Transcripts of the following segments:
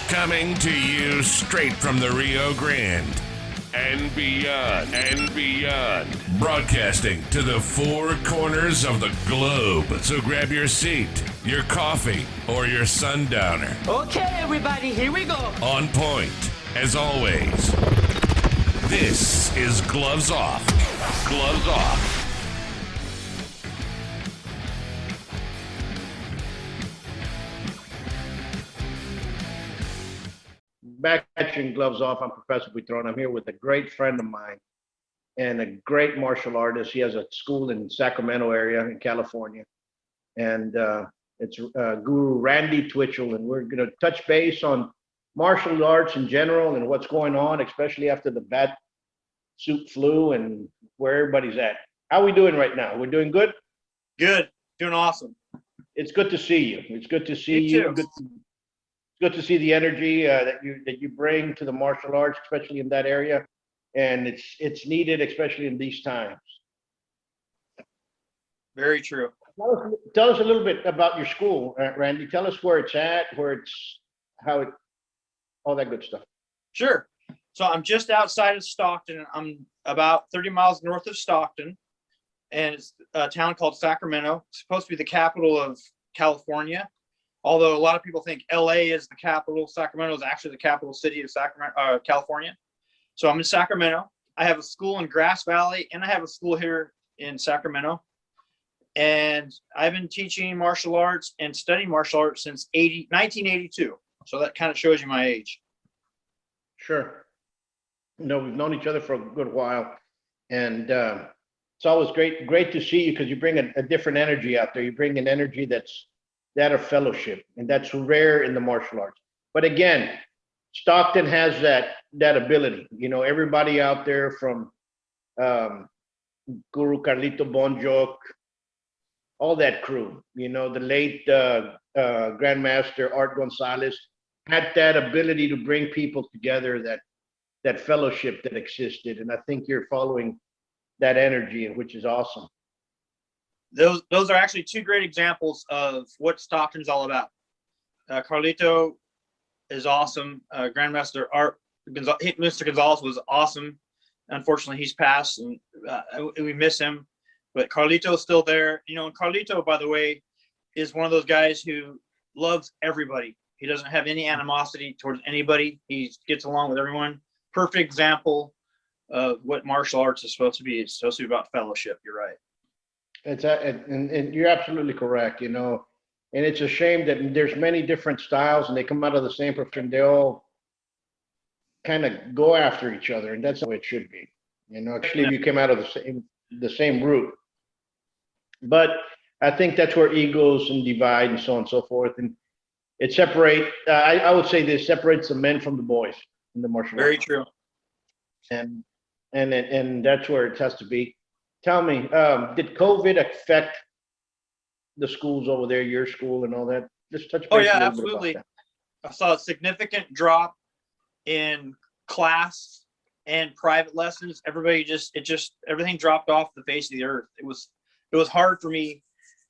Coming to you straight from the Rio Grande and beyond. Broadcasting to the four corners of the globe. So grab your seat, your coffee, or your sundowner. Okay, everybody, here we go. On point, as always. This is Gloves Off. Gloves Off. Back at you in Gloves Off. I'm Professor Buitrón. I'm here with a great friend of mine and a great martial artist. He has a school in Sacramento area in California. And it's Guro Randy Twitchell. And we're going to touch base on martial arts in general and what's going on, especially after the bat soup flu and where everybody's at. How are we doing right now? We're doing good? Good. Doing awesome. It's good to see you. It's good to see Me you. too. Good to see the energy that you bring to the martial arts, especially in that area, and it's needed, especially in these times. Very true. Tell us a little bit about your school, Randy. Tell us where it's at, all that good stuff. Sure. So I'm just outside of Stockton. I'm about 30 miles north of Stockton, and it's a town called Sacramento. It's supposed to be the capital of California. Although a lot of people think LA is the capital, Sacramento is actually the capital city of California. So I'm in Sacramento. I have a school in Grass Valley, and I have a school here in Sacramento. And I've been teaching martial arts and studying martial arts since 1982. So that kind of shows you my age. Sure. No, we've known each other for a good while, and it's always great to see you because you bring a different energy out there. You bring an energy that's that of fellowship, and that's rare in the martial arts. But again, Stockton has that ability. You know, everybody out there from Guru Carlito Bonjoc, all that crew, you know, the late Grandmaster Art Gonzalez had that ability to bring people together, that fellowship that existed. And I think you're following that energy, which is awesome. Those are actually two great examples of what Stockton's all about. Carlito is awesome. Grandmaster Mr. Gonzalez was awesome. Unfortunately, he's passed, and we miss him. But Carlito's still there. You know, and Carlito, by the way, is one of those guys who loves everybody. He doesn't have any animosity towards anybody. He gets along with everyone. Perfect example of what martial arts is supposed to be. It's supposed to be about fellowship. You're right. And you're absolutely correct, you know, and it's a shame that there's many different styles and they come out of the same profession. They all kind of go after each other, and that's the way it should be, you know, especially if you came out of the same root. But I think that's where egos and divide and so on and so forth, and it I would say this separates the men from the boys in the martial arts. Very true. And that's where it has to be. Tell me, did COVID affect the schools over there, your school and all that? Just touch base. Oh yeah, a little absolutely. bit about I saw a significant drop in class and private lessons. Everything dropped off the face of the earth. It was hard for me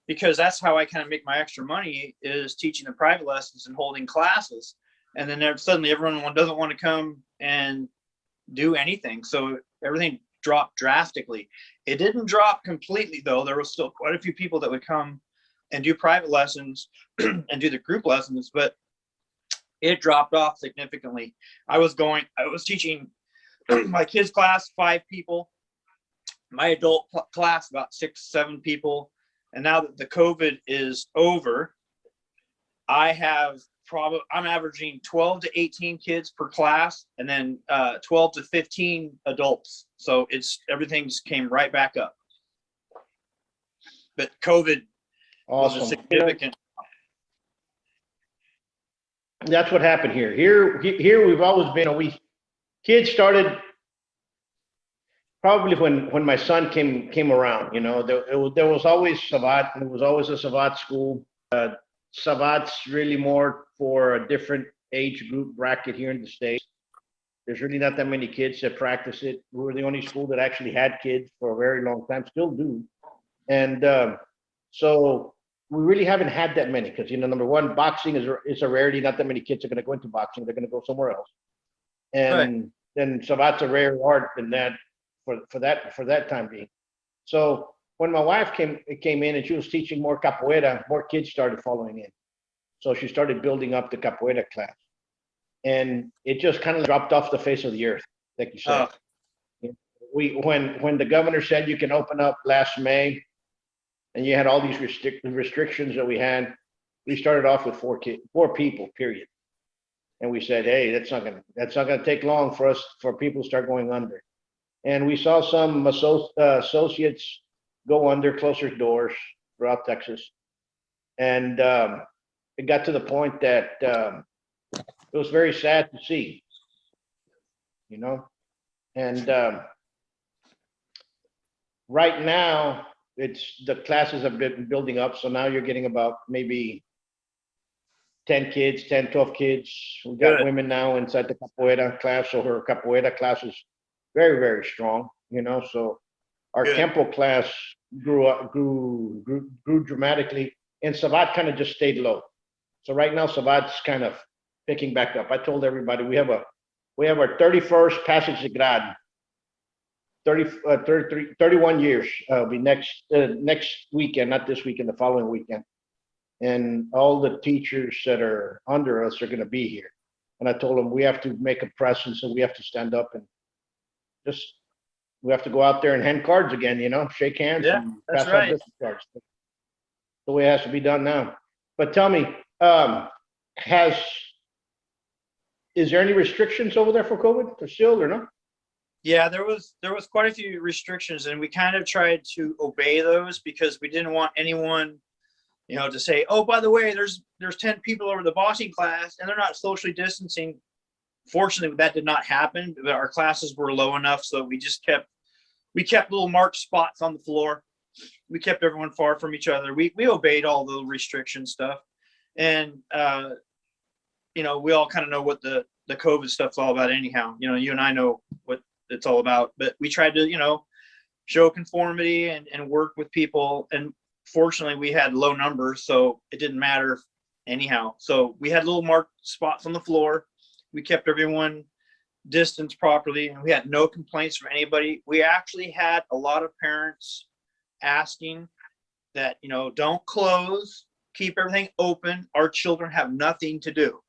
because that's how I kind of make my extra money, is teaching the private lessons and holding classes. And then suddenly everyone doesn't want to come and do anything. So everything dropped drastically. It didn't drop completely though. There was still quite a few people that would come and do private lessons and do the group lessons, but it dropped off significantly. I was teaching my kids class, 5 people, my adult class, about 6-7 people. And now that the COVID is over, I'm averaging 12 to 18 kids per class, and then 12 to 15 adults. So everything just came right back up. But COVID was a significant. That's what happened here. Here we've always been. Kids started probably when my son came around. You know, there was always Savat. There was always a Savat school. Savat's really more for a different age group bracket here in the States. There's really not that many kids that practice it. We were the only school that actually had kids for a very long time, still do. And so we really haven't had that many because, number one, boxing is a rarity. Not that many kids are going to go into boxing. They're going to go somewhere else. And then Savat's a rare art than that for that time being. So when my wife came in and she was teaching more capoeira, more kids started following in. So she started building up the capoeira class. And it just kind of dropped off the face of the earth, like you said. When the governor said you can open up last May, and you had all these restrictions that we had, we started off with four people, period. And we said, hey, that's not gonna take long for people to start going under. And we saw some associates go under, close their doors throughout Texas. And it got to the point that it was very sad to see, and right now the classes have been building up. So now you're getting about maybe 10 kids, 10, 12 kids. We got women now inside the capoeira class. So her capoeira class is very, very strong, so our Kempo class grew dramatically, and Savat kind of just stayed low. So right now Savat's kind of picking back up. I told everybody we have our 31st passage de grade, 31 years. It'll be next weekend, not this weekend, the following weekend. And all the teachers that are under us are going to be here. And I told them we have to make a presence and we have to stand up and we have to go out there and hand cards again, shake hands and pass out business cards. The way it has to be done now. But tell me, is there any restrictions over there for COVID or still or no? Yeah, there was quite a few restrictions, and we kind of tried to obey those because we didn't want anyone, to say, oh, by the way, there's 10 people over the boxing class and they're not socially distancing. Fortunately, that did not happen, but our classes were low enough so we kept little marked spots on the floor. We kept everyone far from each other. We obeyed all the restriction stuff, and we all kind of know what the COVID stuff's all about anyhow. You and I know what it's all about, but we tried to, show conformity and work with people. And fortunately we had low numbers, so it didn't matter anyhow. So we had little marked spots on the floor. We kept everyone distanced properly, and we had no complaints from anybody. We actually had a lot of parents asking that, don't close, keep everything open. Our children have nothing to do.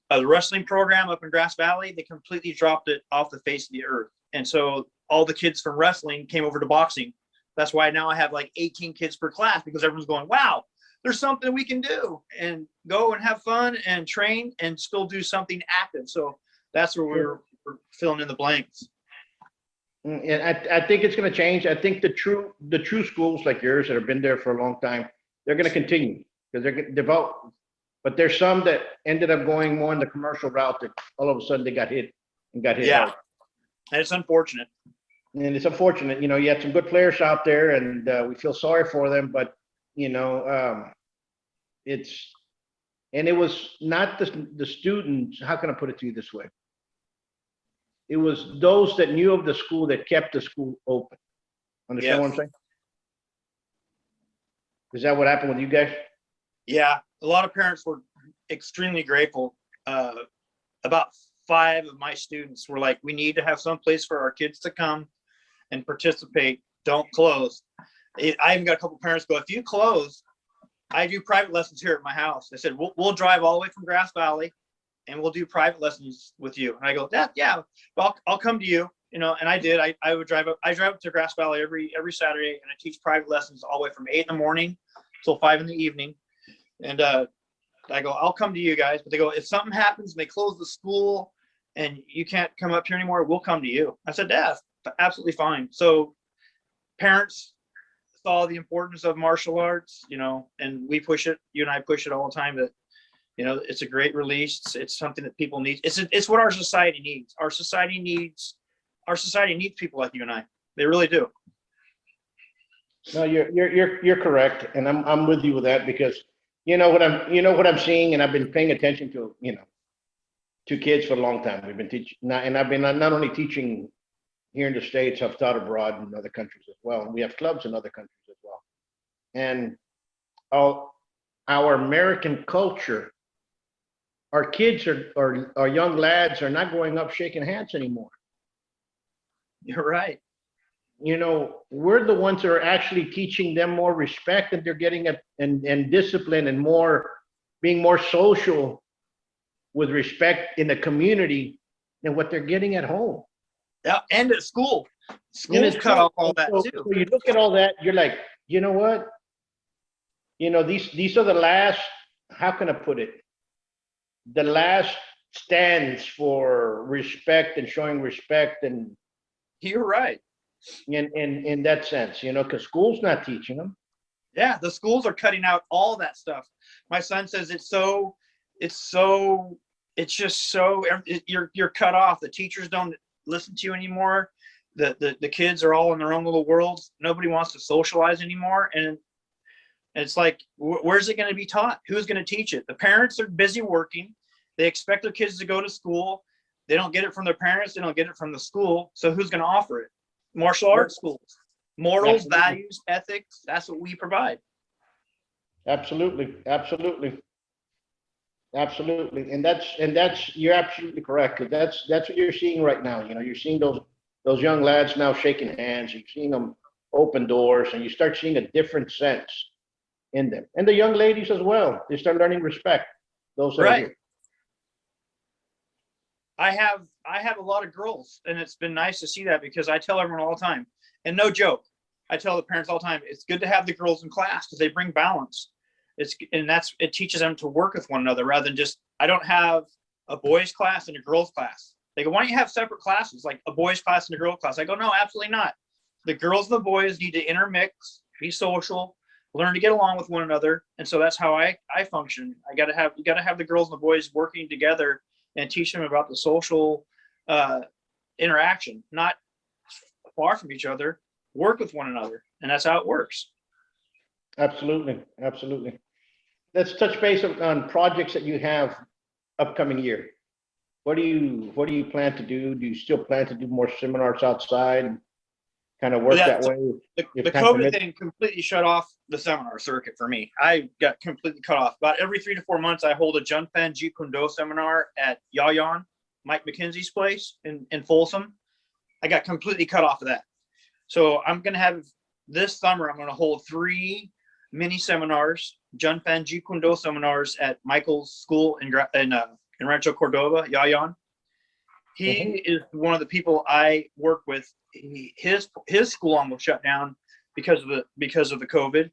The wrestling program up in Grass Valley, they completely dropped it off the face of the earth. And so all the kids from wrestling came over to boxing. That's why now I have like 18 kids per class, because everyone's going, wow, there's something we can do and go and have fun and train and still do something active. So that's where we're filling in the blanks. And I think it's going to change. I think the true schools like yours that have been there for a long time, they're going to continue because they're going to develop. But there's some that ended up going more in the commercial route that all of a sudden they got hit hard. And it's unfortunate. And it's unfortunate, you had some good players out there, and we feel sorry for them. But it was not the students. How can I put it to you this way? It was those that knew of the school that kept the school open. Understand what I'm saying? Is that what happened with you guys? Yeah, a lot of parents were extremely grateful. About 5 of my students were like, we need to have some place for our kids to come and participate. Don't close. I even got a couple parents go, if you close, I do private lessons here at my house. I said, we'll drive all the way from Grass Valley and we'll do private lessons with you. And I go, yeah, well, I'll come to you. And I did. I would drive up. I drive up to Grass Valley every Saturday, and I teach private lessons all the way from 8 in the morning till 5 in the evening. And I go, I'll come to you guys. But they go, if something happens and they close the school and you can't come up here anymore, we'll come to you. I said, yeah, absolutely fine. So parents saw the importance of martial arts, and we push it. You and I push it all the time that, it's a great release. It's something that people need. It's what our society needs. Our society needs people like you and I. They really do. No, you're correct, and I'm with you with that, because what I'm seeing, and I've been paying attention to to kids for a long time. We've been teaching, and I've been not only teaching here in the States, I've taught abroad in other countries as well. And we have clubs in other countries as well. And our American culture, our kids or our young lads are not going up shaking hands anymore. You're right. You know, we're the ones that are actually teaching them more respect, and they're getting it and discipline and being more social with respect in the community than what they're getting at home. Yeah, and at school. And Schools it's cut off all that so too. you look at all that, you're like, you know what? You know, these are the last, how can I put it? The last stands for respect and showing respect and You're right. in that sense, you know, because school's not teaching them. Yeah, the schools are cutting out all that stuff. My son says you're cut off. The teachers don't listen to you anymore. The kids are all in their own little worlds. Nobody wants to socialize anymore. And it's like, where's it going to be taught? Who's going to teach it? The parents are busy working. They expect their kids to go to school. They don't get it from their parents. They don't get it from the school. So who's going to offer it? Martial arts schools, morals, Absolutely. values, ethics. That's what we provide. Absolutely. And that's you're absolutely correct. 'Cause that's what you're seeing right now. You know, you're seeing those young lads now shaking hands. You're seeing them open doors, and you start seeing a different sense in them. And the young ladies as well. They start learning respect. Those that are Right. here. I have a lot of girls, and it's been nice to see that, because I tell everyone all the time, and no joke, I tell the parents all the time, it's good to have the girls in class because they bring balance. It teaches them to work with one another rather than just, I don't have a boys class and a girls class. They go, why don't you have separate classes, like a boys class and a girl class? I go, no, absolutely not. The girls and the boys need to intermix, be social, learn to get along with one another. And so that's how I function. You got to have the girls and the boys working together and teach them about the social interaction, not far from each other, work with one another. And that's how it works. Absolutely. Let's touch base on projects that you have upcoming year. What do you plan to do? Do you still plan to do more seminars outside? Kind of work that way? The COVID thing completely shut off the seminar circuit for me. I got completely cut off. About every 3 to 4 months, I hold a Junpan Jeet Kune Do seminar at Yayan, Mike McKenzie's place in Folsom. I got completely cut off of that. So I'm going to have, this summer, I'm going to hold 3 mini seminars, Junpan Jeet Kune Do seminars at Michael's school in Rancho Cordova, Yayan. He is one of the people I work with. His school almost shut down because of the COVID,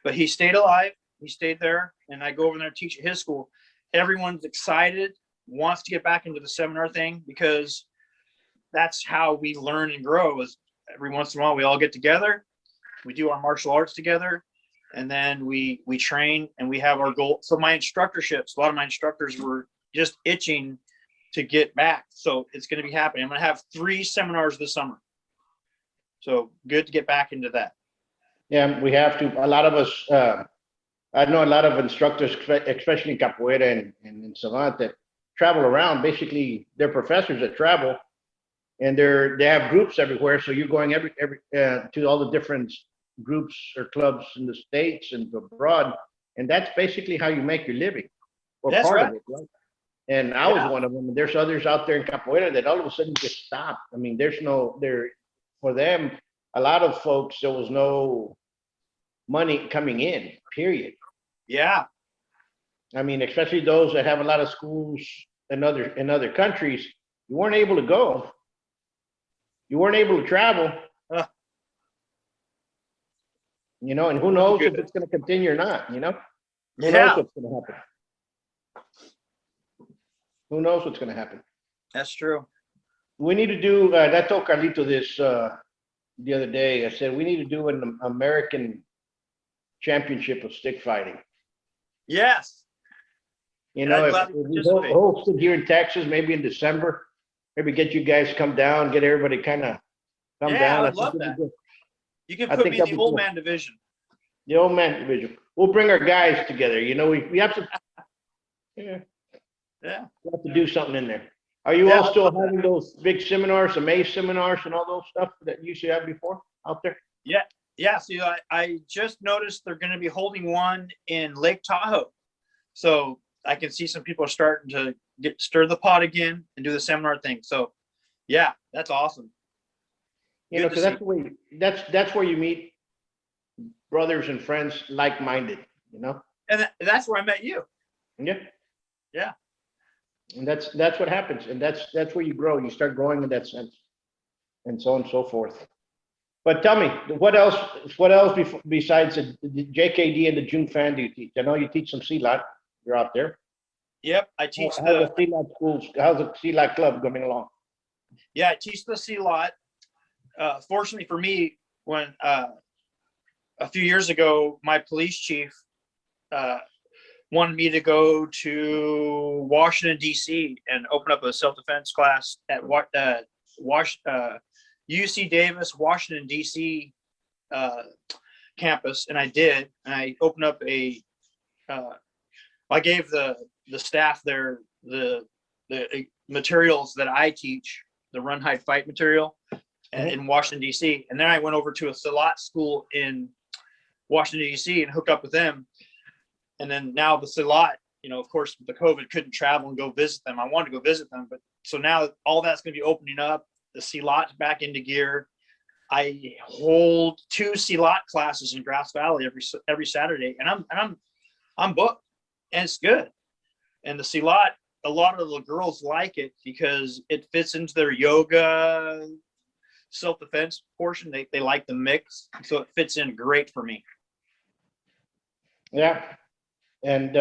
but he stayed alive. He stayed there, and I go over there and teach at his school. Everyone's excited, wants to get back into the seminar thing, because that's how we learn and grow. Is every once in a while we all get together, we do our martial arts together, and then we train, and we have our goal. So my instructorships, a lot of my instructors were just itching to get back. So it's going to be happening. I'm going to have 3 seminars this summer. So good to get back into that. Yeah, we have to. A lot of us, I know a lot of instructors, especially in capoeira and in savant, that travel around. Basically, they're professors that travel, and they have groups everywhere. So you're going every to all the different groups or clubs in the States and abroad, and that's basically how you make your living, or That's part right. of it, right? And I was one of them. And there's others out there in capoeira that all of a sudden just stop. I mean, for them, a lot of folks, there was no money coming in, period. Yeah. I mean, especially those that have a lot of schools in other countries, you weren't able to go. You weren't able to travel. You know, and who knows if it's going to continue or not, you know? Who knows what's going to happen? Who knows what's going to happen? That's true. We need to do, I told Carlito this the other day. I said, we need to do an American championship of stick fighting. Yes. You know, I'd if we host it here in Texas, maybe in December, maybe get you guys come down, get everybody kind of come down. I would love that. You can I put think me in that'd the be old cool. man division. The old man division. We'll bring our guys together. You know, we have to. Yeah. Yeah. We have to do something in there. Are you all still having those big seminars, the May seminars and all those stuff that you used to have before out there? Yeah. Yeah, see, I just noticed they're going to be holding one in Lake Tahoe. So I can see some people are starting to stir the pot again and do the seminar thing. So yeah, that's awesome. You know, because that's where you meet brothers and friends like-minded, you know? And that's where I met you. Yeah. Yeah. And that's what happens. And that's where you grow. You start growing in that sense, and so on and so forth. But tell me, what else besides the JKD and the June Fan do you teach? I know you teach some CLOT. You're out there. Yep. I teach how's the CLOT schools, how's the CLOT club coming along? Yeah, I teach the CLOT. Fortunately for me, when a few years ago, my police chief wanted me to go to Washington, D.C. and open up a self-defense class at UC Davis, Washington, D.C. Campus. And I did. And I opened up I gave the staff there the materials that I teach, the run, hide, fight material in Washington, D.C. And then I went over to a CLOT school in Washington, D.C. and hooked up with them. And then now the CLOT, you know, of course, with the COVID, couldn't travel and go visit them. I wanted to go visit them, but so now all that's going to be opening up. The CLOT's back into gear. I hold 2 CLOT classes in Grass Valley every Saturday, and I'm booked, and it's good. And the CLOT, a lot of the girls like it because it fits into their yoga self-defense portion. They like the mix, so it fits in great for me. Yeah. And,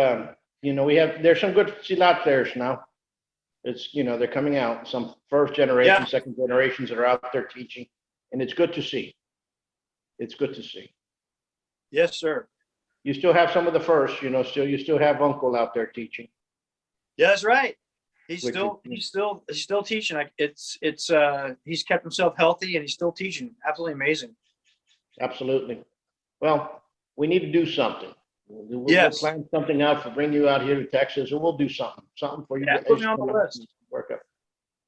you know, there's some good CLOT players now. It's, you know, they're coming out, some first generation, second generations that are out there teaching, and it's good to see. It's good to see. Yes, sir. You still have some of the first, you know, you still have Uncle out there teaching. Yeah, that's right. He's still teaching. He's kept himself healthy and he's still teaching. Absolutely amazing. Absolutely. Well, we need to do something. We'll plan something out to bring you out here to Texas, and we'll do something for you. Yeah, put me on the list. Work up.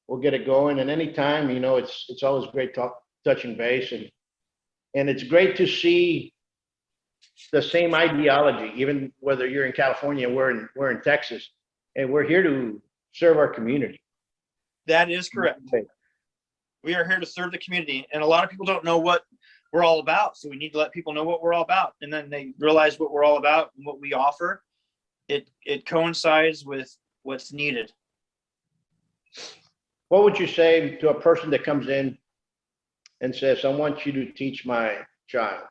We'll get it going. And anytime, you know, it's always great touching base, and it's great to see the same ideology, even whether you're in California, we're in Texas, and we're here to serve our community. That is correct. Okay. We are here to serve the community, and a lot of people don't know what we're all about. So we need to let people know what we're all about, and then they realize what we're all about and what we offer. It coincides with what's needed. What would you say to a person that comes in and says, "I want you to teach my child,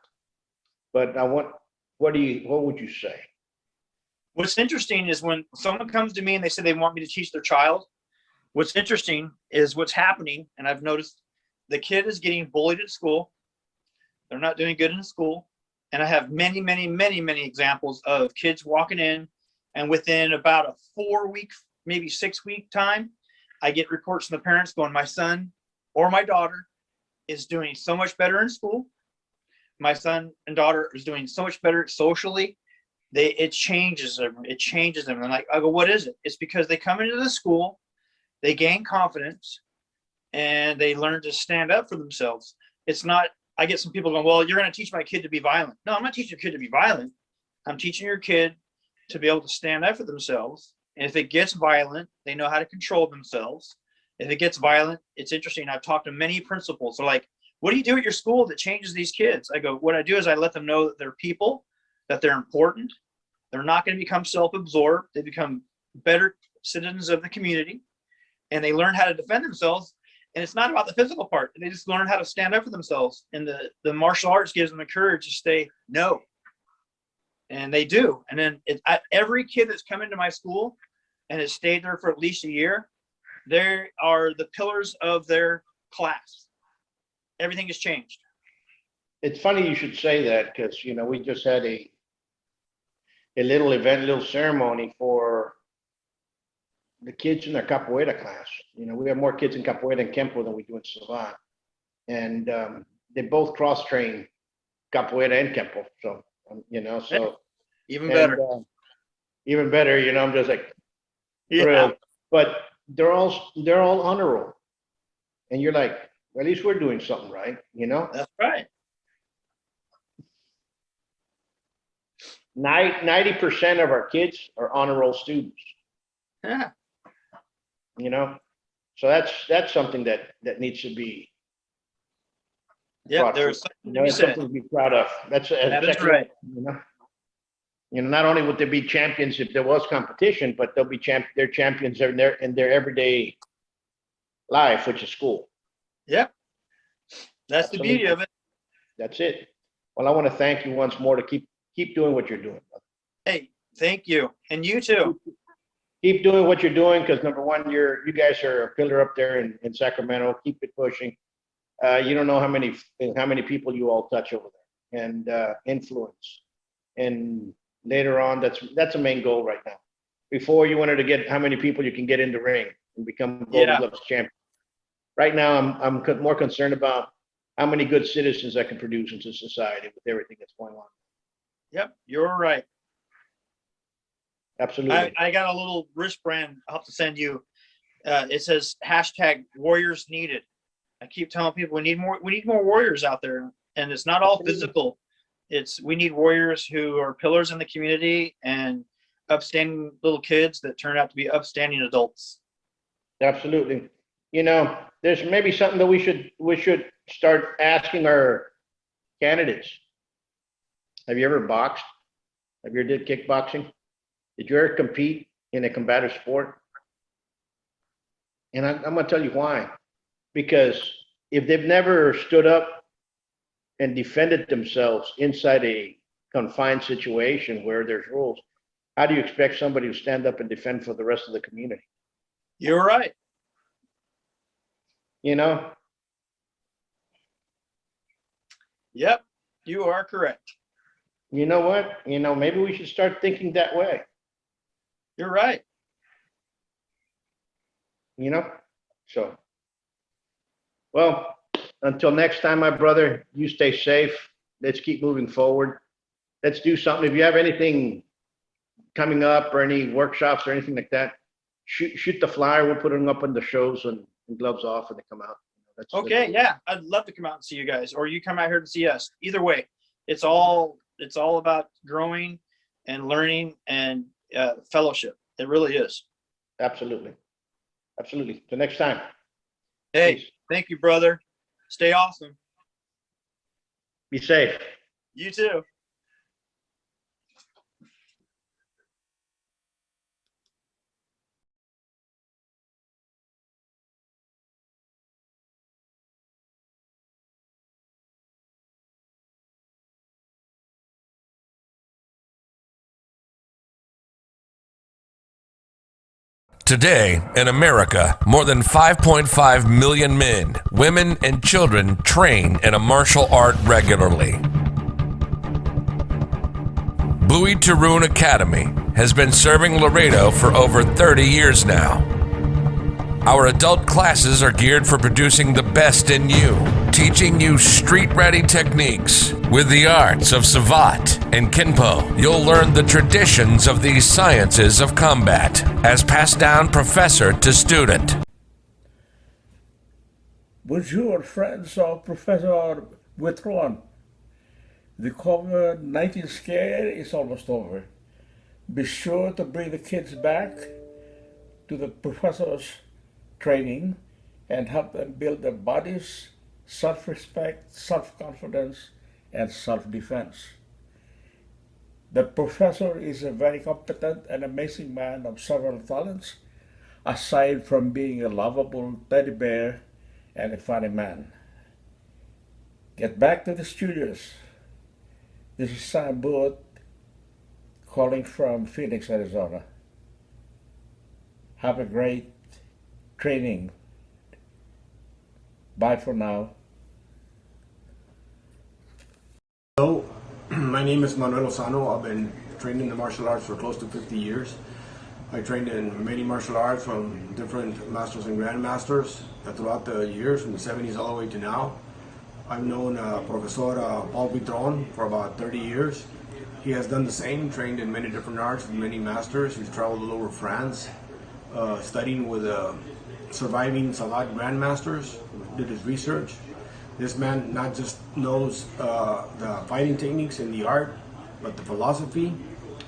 but what would you say?" What's interesting is when someone comes to me and they say they want me to teach their child, what's interesting is what's happening, and I've noticed the kid is getting bullied at school. They're not doing good in school. And I have many, many, many, many examples of kids walking in, and within about a 4-week, maybe 6-week time, I get reports from the parents going, my son or my daughter is doing so much better in school. My son and daughter is doing so much better socially. It changes them. It changes them. And I go, what is it? It's because they come into the school, they gain confidence, and they learn to stand up for themselves. It's not, I get some people going, well, you're going to teach my kid to be violent. No, I'm not teaching your kid to be violent. I'm teaching your kid to be able to stand up for themselves. And if it gets violent, they know how to control themselves. If it gets violent, it's interesting. I've talked to many principals. They're like, what do you do at your school that changes these kids? I go, what I do is I let them know that they're people, that they're important. They're not going to become self-absorbed. They become better citizens of the community, and they learn how to defend themselves. And it's not about the physical part. They just learn how to stand up for themselves. And the martial arts gives them the courage to say no. And they do. And then every kid that's come into my school and has stayed there for at least a year, they are the pillars of their class. Everything has changed. It's funny you should say that, because, you know, we just had a little event, a little ceremony for the kids in their capoeira class. You know, we have more kids in capoeira and kempo than we do in savant, and they both cross-train capoeira and kempo. So you know, so even better. Even better. You know, I'm just like Yeah. thrilled. But they're all honor roll, and you're like, well, at least we're doing something right. You know. That's right. 90% of our kids are honor roll students. Yeah. You know, so that's something that needs to be. Yep. There's something to be It's said. something to be proud of. That is right. Not only would they be champions if there was competition, but they'll be they're champions in their everyday life, which is school. Yep. That's the beauty of it. That's it. Well, I want to thank you once more to keep doing what you're doing. Hey, thank you, and you too. Keep doing what you're doing, because number one, you guys are a pillar up there in Sacramento. Keep it pushing. You don't know how many people you all touch over there and influence. And later on, that's a main goal right now. Before, you wanted to get how many people you can get in the ring and become Golden Gloves champion. Right now, I'm more concerned about how many good citizens I can produce into society with everything that's going on. Yep, you're right. Absolutely. I got a little wristband I'll have to send you. It says #Warriors needed. I keep telling people we need more warriors out there, and it's not all physical. We need warriors who are pillars in the community and upstanding little kids that turn out to be upstanding adults. Absolutely. There's maybe something that we should start asking our candidates. Have you ever boxed? Have you ever did kickboxing? Did you ever compete in a combative sport? And I'm going to tell you why. Because if they've never stood up and defended themselves inside a confined situation where there's rules, how do you expect somebody to stand up and defend for the rest of the community? You're right. Yep, you are correct. You know what? Maybe we should start thinking that way. You're right. So, well, until next time, my brother, you stay safe. Let's keep moving forward. Let's do something. If you have anything coming up or any workshops or anything like that, shoot the flyer. We'll put them up on the shows and gloves off when they come out. Okay, yeah, I'd love to come out and see you guys, or you come out here to see us. Either way, it's all about growing and learning and fellowship. It really is. Absolutely. Till next time. Hey, Peace. Thank you, brother. Stay awesome. Be safe. You too. Today, in America, more than 5.5 million men, women, and children train in a martial art regularly. Buitron Academy has been serving Laredo for over 30 years now. Our adult classes are geared for producing the best in you, teaching you street-ready techniques. With the arts of Savate and Kinpo, you'll learn the traditions of these sciences of combat, as passed down professor to student. Bonjour, friends of Professor Buitrón. The COVID-19 scare is almost over. Be sure to bring the kids back to the professor's training and help them build their bodies, self-respect, self-confidence, and self-defense. The professor is a very competent and amazing man of several talents, aside from being a lovable teddy bear and a funny man. Get back to the studios. This is Sam Booth calling from Phoenix, Arizona. Have a great training. Bye for now. Hello, my name is Manuel Lozano. I've been training in martial arts for close to 50 years. I trained in many martial arts from different masters and grandmasters throughout the years, from the 70s all the way to now. I've known Professor Buitrón for about 30 years. He has done the same, trained in many different arts with many masters. He's traveled all over France, studying with surviving Savate grandmasters, did his research. This man not just knows the fighting techniques and the art but the philosophy,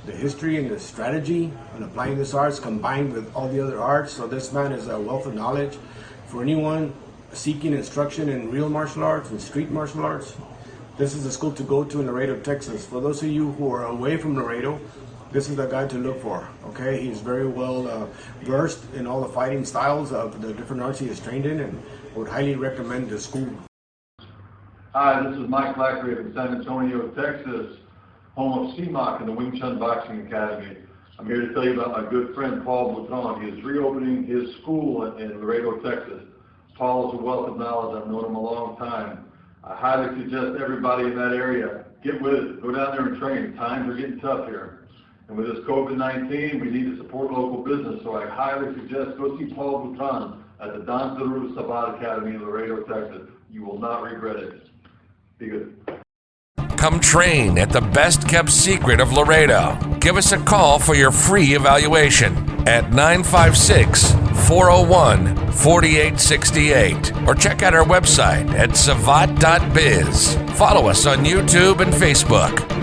the history, and the strategy on applying this arts combined with all the other arts. So this man is a wealth of knowledge for anyone seeking instruction in real martial arts and street martial arts. This is the school to go to in Laredo, Texas. For those of you who are away from Laredo, this is the guy to look for. Okay, he's very well versed in all the fighting styles of the different arts he is trained in, and I would highly recommend the school. Hi, this is Mike Blackery from San Antonio, Texas, home of CMOC and the Wing Chun Boxing Academy. I'm here to tell you about my good friend Paul Buitron. He is reopening his school in Laredo, Texas. Paul is a wealth of knowledge. I've known him a long time. I highly suggest everybody in that area get with it. Go down there and train. Times are getting tough here. And with this COVID-19, we need to support local business. So I highly suggest go see Paul Buitron at the Don Zaru Sabat Academy in Laredo, Texas. You will not regret it. Be good. Come train at the best kept secret of Laredo. Give us a call for your free evaluation at 956-401-4868 or check out our website at savat.biz. Follow us on YouTube and Facebook.